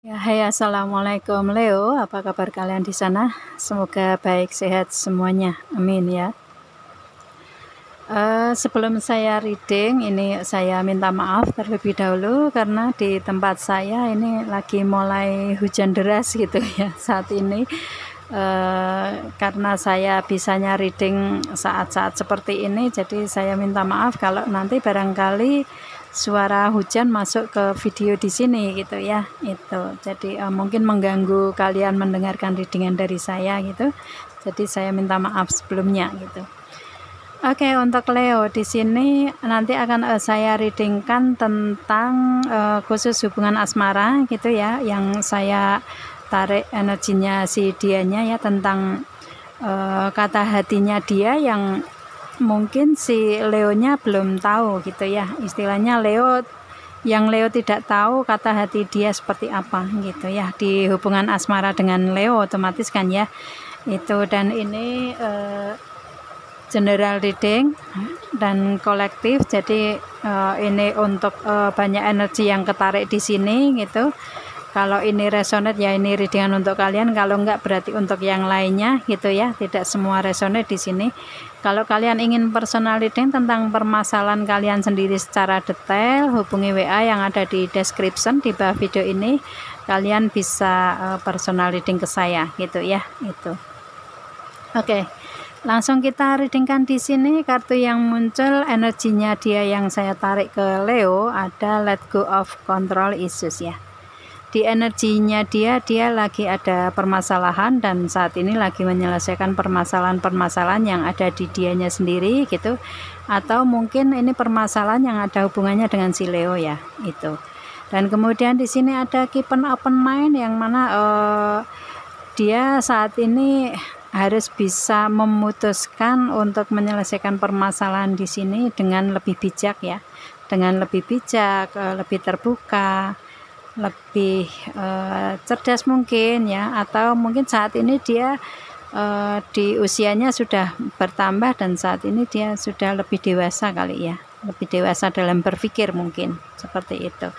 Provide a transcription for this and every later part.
Ya, hai assalamualaikum Leo, apa kabar kalian di sana? Semoga baik sehat semuanya, amin ya. Sebelum saya reading, ini saya minta maaf terlebih dahulu karena di tempat saya ini lagi mulai hujan deras gitu ya saat ini. Karena saya bisanya reading saat-saat seperti ini, jadi saya minta maaf kalau nanti barangkali suara hujan masuk ke video di sini gitu ya. Itu jadi mungkin mengganggu kalian mendengarkan readingan dari saya gitu. Jadi saya minta maaf sebelumnya gitu. Oke, untuk Leo di sini nanti akan saya readingkan tentang khusus hubungan asmara gitu ya, yang saya tarik energinya si dianya ya, tentang kata hatinya dia yang mungkin si Leonya belum tahu gitu ya. Istilahnya yang Leo tidak tahu kata hati dia seperti apa gitu ya, di hubungan asmara dengan Leo otomatis kan ya. Itu, dan ini general reading dan kolektif, jadi ini untuk banyak energi yang ketarik di sini gitu. Kalau ini resonate ya ini readingan untuk kalian, kalau enggak berarti untuk yang lainnya gitu ya, tidak semua resonate di sini. Kalau kalian ingin personal reading tentang permasalahan kalian sendiri secara detail, hubungi WA yang ada di description di bawah video ini. Kalian bisa personal reading ke saya gitu ya, itu. Oke. Langsung kita readingkan di sini. Kartu yang muncul energinya dia yang saya tarik ke Leo ada let go of control issues ya. Di energinya dia lagi ada permasalahan dan saat ini lagi menyelesaikan permasalahan-permasalahan yang ada di dianya sendiri gitu. Atau mungkin ini permasalahan yang ada hubungannya dengan si Leo ya, itu. Dan kemudian di sini ada keep an open mind, yang mana dia saat ini harus bisa memutuskan untuk menyelesaikan permasalahan di sini dengan lebih bijak ya, dengan lebih bijak, lebih terbuka, lebih cerdas mungkin ya, atau mungkin saat ini dia di usianya sudah bertambah dan saat ini dia sudah lebih dewasa kali ya, lebih dewasa dalam berpikir mungkin seperti itu,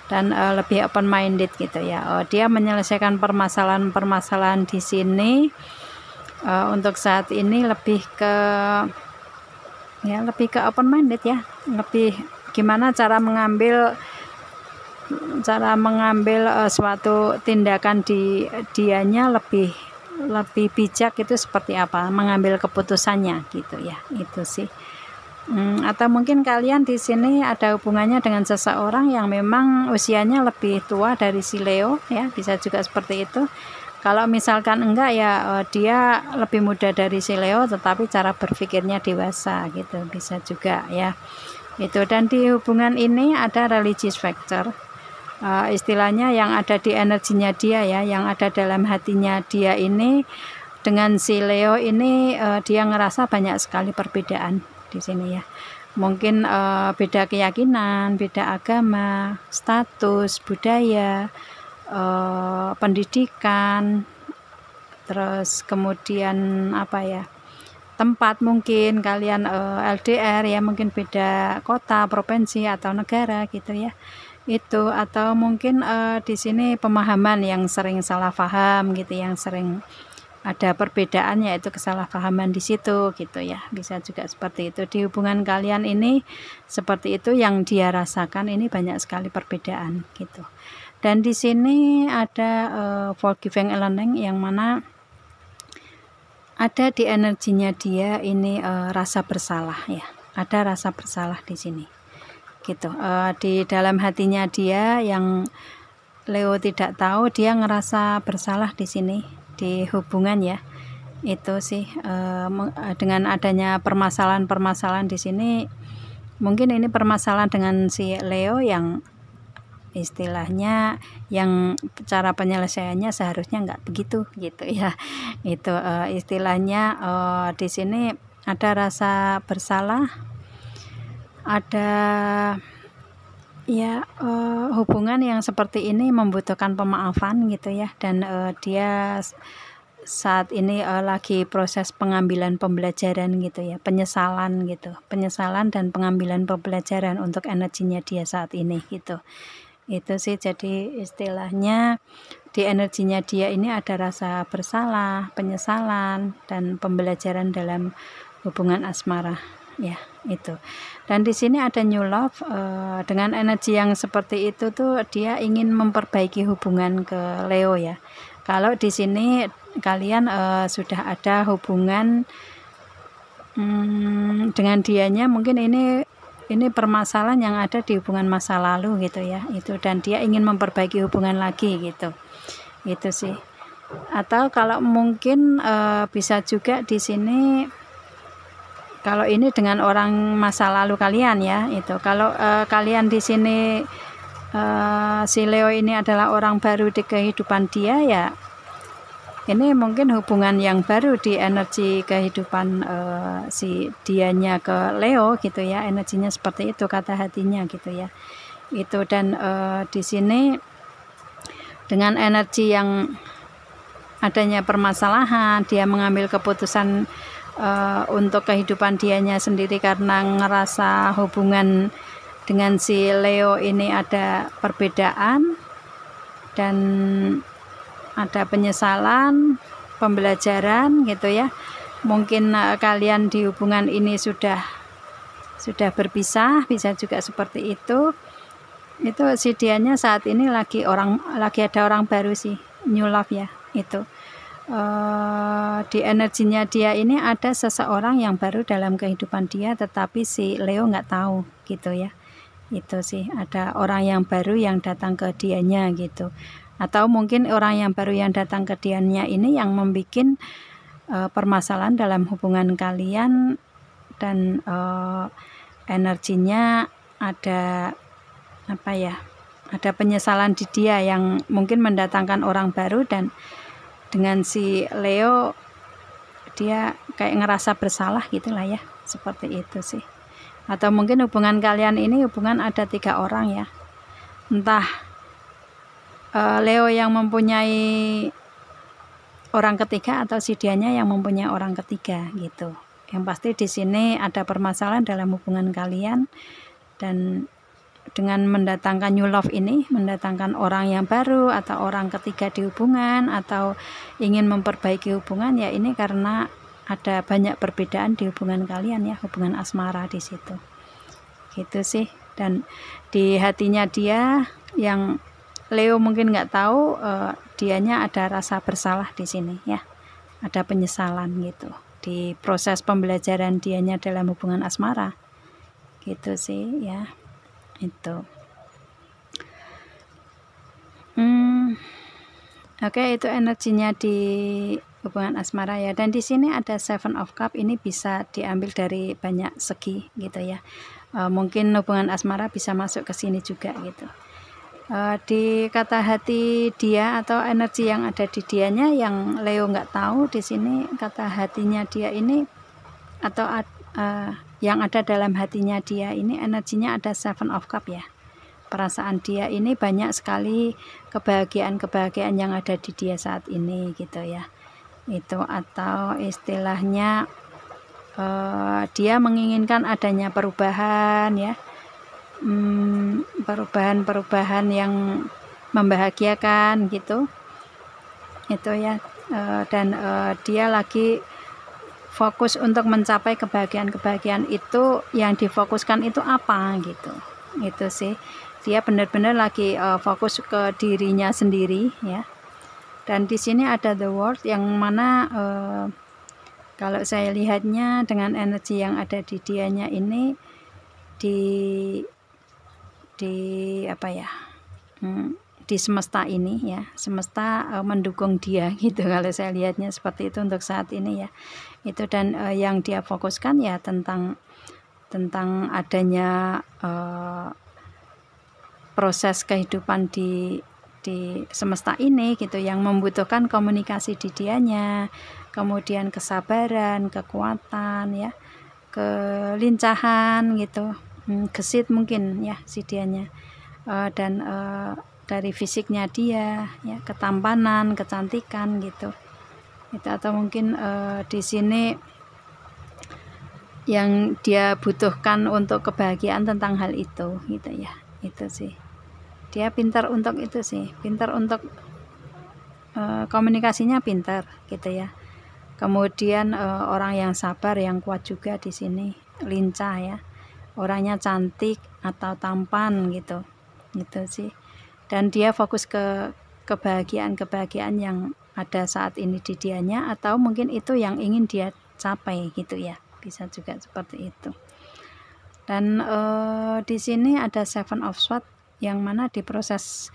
dan lebih open minded gitu ya. Dia menyelesaikan permasalahan-permasalahan di sini. Untuk saat ini lebih ke open minded ya, lebih gimana cara mengambil suatu tindakan di dianya lebih bijak, itu seperti apa mengambil keputusannya gitu ya, itu sih. Atau mungkin kalian di sini ada hubungannya dengan seseorang yang memang usianya lebih tua dari si Leo ya, bisa juga seperti itu. Kalau misalkan enggak ya dia lebih muda dari si Leo tetapi cara berpikirnya dewasa gitu, bisa juga ya. Itu, dan di hubungan ini ada religious factor. Istilahnya yang ada di energinya dia ya, yang ada dalam hatinya dia ini dengan si Leo ini, dia ngerasa banyak sekali perbedaan di sini ya. Mungkin beda keyakinan, beda agama, status, budaya, pendidikan, terus kemudian apa ya, tempat, mungkin kalian LDR ya, mungkin beda kota, provinsi atau negara gitu ya, itu. Atau mungkin di sini pemahaman yang sering salah paham gitu, yang sering ada perbedaan, yaitu kesalahpahaman di situ gitu ya, bisa juga seperti itu. Di hubungan kalian ini seperti itu, yang dia rasakan ini banyak sekali perbedaan gitu. Dan di sini ada forgiving and learning, yang mana ada di energinya dia ini rasa bersalah ya, ada rasa bersalah di sini gitu. Di dalam hatinya dia yang Leo tidak tahu, dia ngerasa bersalah di sini di hubungan ya, itu sih. Dengan adanya permasalahan-permasalahan di sini, mungkin ini permasalahan dengan si Leo yang istilahnya yang cara penyelesaiannya seharusnya nggak begitu gitu ya, itu istilahnya di sini ada rasa bersalah, ada ya, hubungan yang seperti ini membutuhkan pemaafan gitu ya, dan dia saat ini lagi proses pengambilan pembelajaran gitu ya, penyesalan gitu, penyesalan dan pengambilan pembelajaran untuk energinya dia saat ini gitu. Itu sih, jadi istilahnya di energinya dia ini ada rasa bersalah, penyesalan, dan pembelajaran dalam hubungan asmara, ya itu. Dan di sini ada new love, dengan energi yang seperti itu tuh dia ingin memperbaiki hubungan ke Leo ya. Kalau di sini kalian sudah ada hubungan dengan dianya, mungkin ini permasalahan yang ada di hubungan masa lalu gitu ya, itu, dan dia ingin memperbaiki hubungan lagi gitu. Itu sih. Atau kalau mungkin bisa juga di sini, kalau ini dengan orang masa lalu kalian ya, itu. Kalau kalian di sini si Leo ini adalah orang baru di kehidupan dia ya, ini mungkin hubungan yang baru di energi kehidupan si dianya ke Leo gitu ya, energinya seperti itu, kata hatinya gitu ya. Itu, dan di sini dengan energi yang adanya permasalahan, dia mengambil keputusan untuk kehidupan dianya sendiri karena ngerasa hubungan dengan si Leo ini ada perbedaan dan ada penyesalan, pembelajaran gitu ya. Mungkin kalian di hubungan ini sudah berpisah, bisa juga seperti itu. Itu si dianya saat ini lagi ada orang baru sih, new love ya. Itu di energinya dia ini ada seseorang yang baru dalam kehidupan dia, tetapi si Leo nggak tahu gitu ya. Itu sih, ada orang yang baru yang datang ke dianya gitu. Atau mungkin orang yang baru yang datang ke dianya ini yang membuat permasalahan dalam hubungan kalian, dan energinya ada apa ya, ada penyesalan di dia yang mungkin mendatangkan orang baru, dan dengan si Leo dia kayak ngerasa bersalah gitulah ya, seperti itu sih. Atau mungkin hubungan kalian ini hubungan ada 3 orang ya, entah Leo yang mempunyai orang ketiga atau si dianya yang mempunyai orang ketiga gitu. Yang pasti di sini ada permasalahan dalam hubungan kalian, dan dengan mendatangkan new love ini, mendatangkan orang yang baru atau orang ketiga di hubungan, atau ingin memperbaiki hubungan ya, ini karena ada banyak perbedaan di hubungan kalian ya, hubungan asmara di situ. Gitu sih. Dan di hatinya dia yang Leo mungkin nggak tahu, dianya ada rasa bersalah di sini ya, ada penyesalan gitu di proses pembelajaran dianya dalam hubungan asmara, gitu sih ya. Itu oke, itu energinya di hubungan asmara ya. Dan di sini ada Seven of Cup, ini bisa diambil dari banyak segi gitu ya. Mungkin hubungan asmara bisa masuk ke sini juga gitu. Di kata hati dia atau energi yang ada di dianya yang Leo nggak tahu, di sini kata hatinya dia ini atau yang ada dalam hatinya dia ini energinya ada Seven of Cup ya. Perasaan dia ini banyak sekali kebahagiaan yang ada di dia saat ini gitu ya. Itu, atau istilahnya dia menginginkan adanya perubahan ya, perubahan yang membahagiakan gitu. Itu ya, dan dia lagi fokus untuk mencapai kebahagiaan itu, yang difokuskan itu apa gitu. Itu sih, dia benar-benar lagi fokus ke dirinya sendiri ya. Dan di sini ada the world, yang mana kalau saya lihatnya dengan energi yang ada di dianya ini di apa ya, di semesta ini ya, semesta mendukung dia gitu, kalau saya lihatnya seperti itu untuk saat ini ya. Itu, dan yang dia fokuskan ya tentang adanya proses kehidupan di semesta ini gitu, yang membutuhkan komunikasi di dianya, kemudian kesabaran, kekuatan ya, kelincahan gitu, gesit mungkin ya si dianya, dan dari fisiknya dia ya, ketampanan, kecantikan gitu. Itu, atau mungkin di sini yang dia butuhkan untuk kebahagiaan tentang hal itu gitu ya. Itu sih. Dia pintar untuk itu sih, pintar untuk komunikasinya pintar gitu ya. Kemudian orang yang sabar, yang kuat juga di sini, lincah ya. Orangnya cantik atau tampan gitu sih. Dan dia fokus ke kebahagiaan yang ada saat ini di dianya, atau mungkin itu yang ingin dia capai gitu ya, bisa juga seperti itu. Dan di sini ada Seven of Swords, yang mana di proses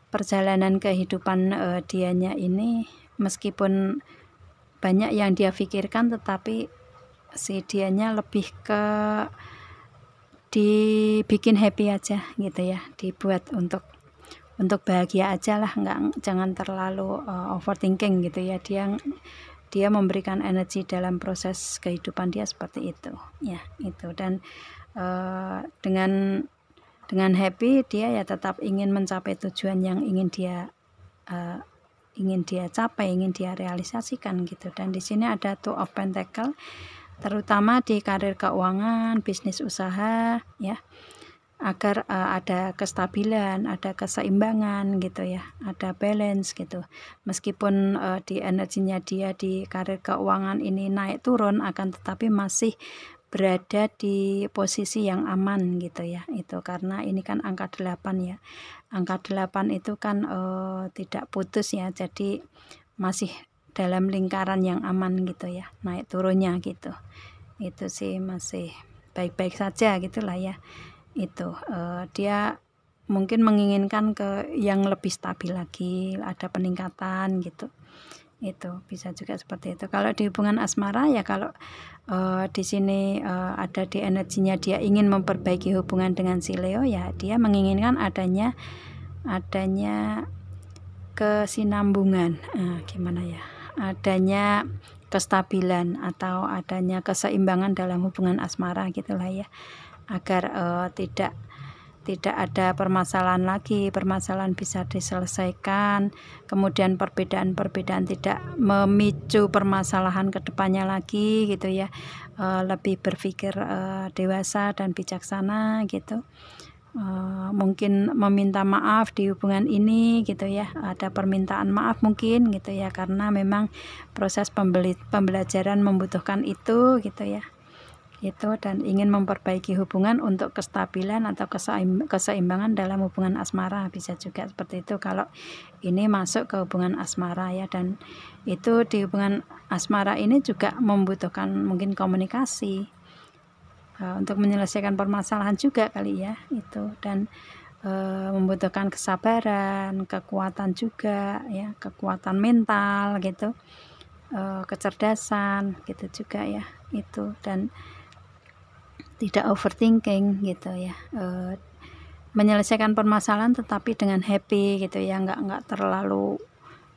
perjalanan kehidupan dianya ini, meskipun banyak yang dia pikirkan, tetapi si dianya lebih ke dibikin happy aja gitu ya, dibuat untuk bahagia aja lah, jangan terlalu overthinking gitu ya. Dia memberikan energi dalam proses kehidupan dia seperti itu ya, itu. Dan dengan happy dia ya tetap ingin mencapai tujuan yang ingin dia capai, ingin dia realisasikan gitu. Dan di sini ada Two of Pentacles, terutama di karir keuangan, bisnis usaha ya, agar ada kestabilan, ada keseimbangan gitu ya, ada balance gitu. Meskipun di energinya dia di karir keuangan ini naik turun, akan tetapi masih berada di posisi yang aman gitu ya. Itu karena ini kan angka 8 ya. Angka 8 itu kan tidak putus ya, jadi masih dalam lingkaran yang aman gitu ya, naik turunnya gitu. Itu sih masih baik-baik saja gitulah ya. Itu dia mungkin menginginkan ke yang lebih stabil lagi, ada peningkatan gitu. Itu bisa juga seperti itu. Kalau di hubungan asmara ya, kalau di sini ada di energinya dia ingin memperbaiki hubungan dengan si Leo ya, dia menginginkan adanya kesinambungan, gimana ya, adanya kestabilan atau adanya keseimbangan dalam hubungan asmara gitulah ya, agar tidak ada permasalahan lagi, permasalahan bisa diselesaikan, kemudian perbedaan-perbedaan tidak memicu permasalahan ke depannya lagi gitu ya. Lebih berpikir dewasa dan bijaksana gitu. Mungkin meminta maaf di hubungan ini gitu ya, ada permintaan maaf mungkin gitu ya, karena memang proses pembelajaran membutuhkan itu gitu ya. Itu, dan ingin memperbaiki hubungan untuk kestabilan atau keseimbangan dalam hubungan asmara, bisa juga seperti itu kalau ini masuk ke hubungan asmara ya. Dan itu di hubungan asmara ini juga membutuhkan mungkin komunikasi untuk menyelesaikan permasalahan juga kali ya, itu. Dan membutuhkan kesabaran, kekuatan juga ya, kekuatan mental gitu, kecerdasan gitu juga ya, itu. Dan tidak overthinking gitu ya, menyelesaikan permasalahan tetapi dengan happy gitu ya, nggak terlalu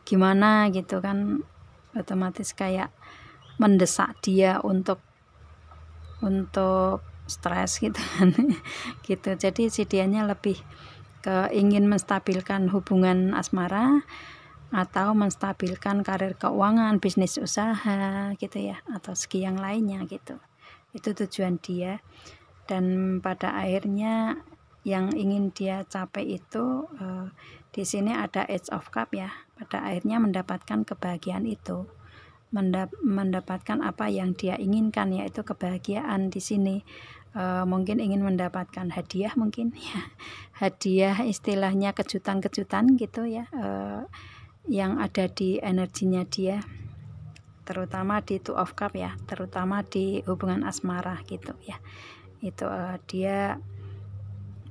gimana gitu kan, otomatis kayak mendesak dia untuk stres gitu kan gitu. Jadi si dianya lebih ke ingin menstabilkan hubungan asmara atau menstabilkan karir keuangan, bisnis usaha gitu ya, atau segi yang lainnya gitu. Itu tujuan dia. Dan pada akhirnya yang ingin dia capai itu di sini ada Age of Cup ya. Pada akhirnya mendapatkan kebahagiaan itu, mendapatkan apa yang dia inginkan, yaitu kebahagiaan di sini. Mungkin ingin mendapatkan hadiah mungkin ya, hadiah istilahnya kejutan-kejutan gitu ya, yang ada di energinya dia, terutama di Two of Cup ya, terutama di hubungan asmara gitu ya. Itu dia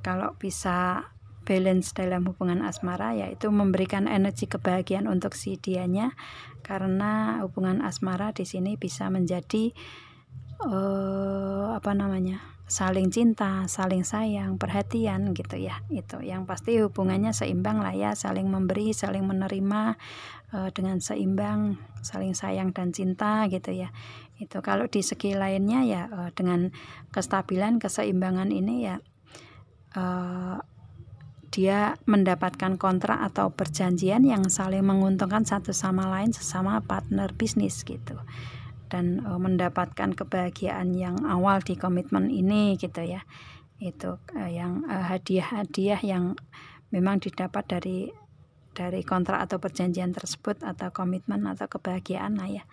kalau bisa balance dalam hubungan asmara, yaitu memberikan energi kebahagiaan untuk si dianya, karena hubungan asmara di sini bisa menjadi saling cinta, saling sayang, perhatian gitu ya. Itu yang pasti hubungannya seimbang lah ya, saling memberi, saling menerima dengan seimbang, saling sayang dan cinta gitu ya. Itu kalau di segi lainnya ya, dengan kestabilan, keseimbangan ini ya, dia mendapatkan kontrak atau perjanjian yang saling menguntungkan satu sama lain, sesama partner bisnis gitu. Dan mendapatkan kebahagiaan yang awal di komitmen ini gitu ya. Itu yang hadiah-hadiah yang memang didapat dari kontrak atau perjanjian tersebut, atau komitmen atau kebahagiaan lah ya,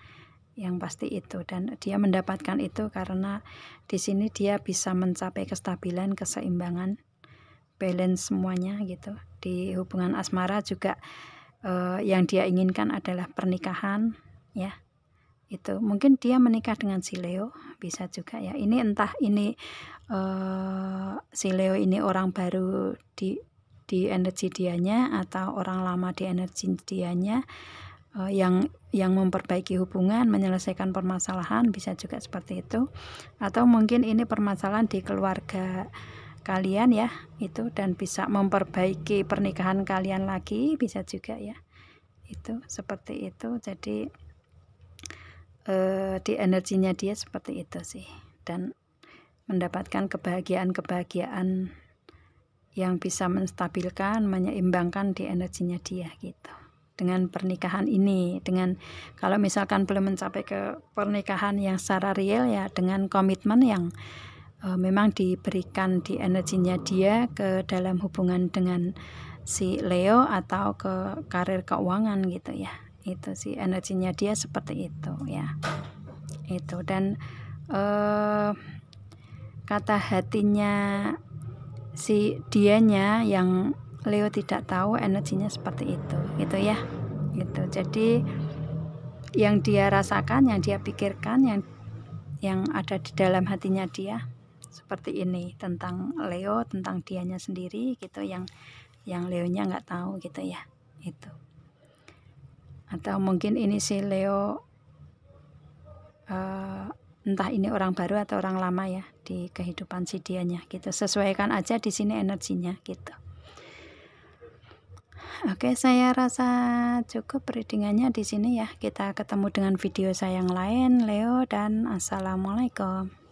yang pasti itu. Dan dia mendapatkan itu karena di sini dia bisa mencapai kestabilan, keseimbangan, balance semuanya gitu. Di hubungan asmara juga yang dia inginkan adalah pernikahan ya. Itu mungkin dia menikah dengan si Leo, bisa juga ya. Ini entah ini si Leo ini orang baru di energi dianya, atau orang lama di energi dianya, yang memperbaiki hubungan, menyelesaikan permasalahan, bisa juga seperti itu. Atau mungkin ini permasalahan di keluarga kalian ya, itu, dan bisa memperbaiki pernikahan kalian lagi, bisa juga ya, itu seperti itu. Jadi di energinya dia seperti itu sih, dan mendapatkan kebahagiaan yang bisa menstabilkan, menyeimbangkan di energinya dia gitu. Dengan pernikahan ini, dengan kalau misalkan belum mencapai ke pernikahan yang secara real ya, dengan komitmen yang memang diberikan di energinya dia ke dalam hubungan dengan si Leo, atau ke karir keuangan gitu ya. Itu sih energinya dia seperti itu ya. Itu, dan kata hatinya si dianya yang Leo tidak tahu energinya seperti itu gitu ya. Gitu. Jadi yang dia rasakan, yang dia pikirkan, yang ada di dalam hatinya dia seperti ini tentang Leo, tentang dianya sendiri gitu, yang Leonya nggak tahu gitu ya. Itu. Atau mungkin ini si Leo entah ini orang baru atau orang lama ya di kehidupan si dianya gitu. Sesuaikan aja di sini energinya gitu. Oke, saya rasa cukup readingannya di sini ya. Kita ketemu dengan video saya yang lain, Leo, dan assalamualaikum.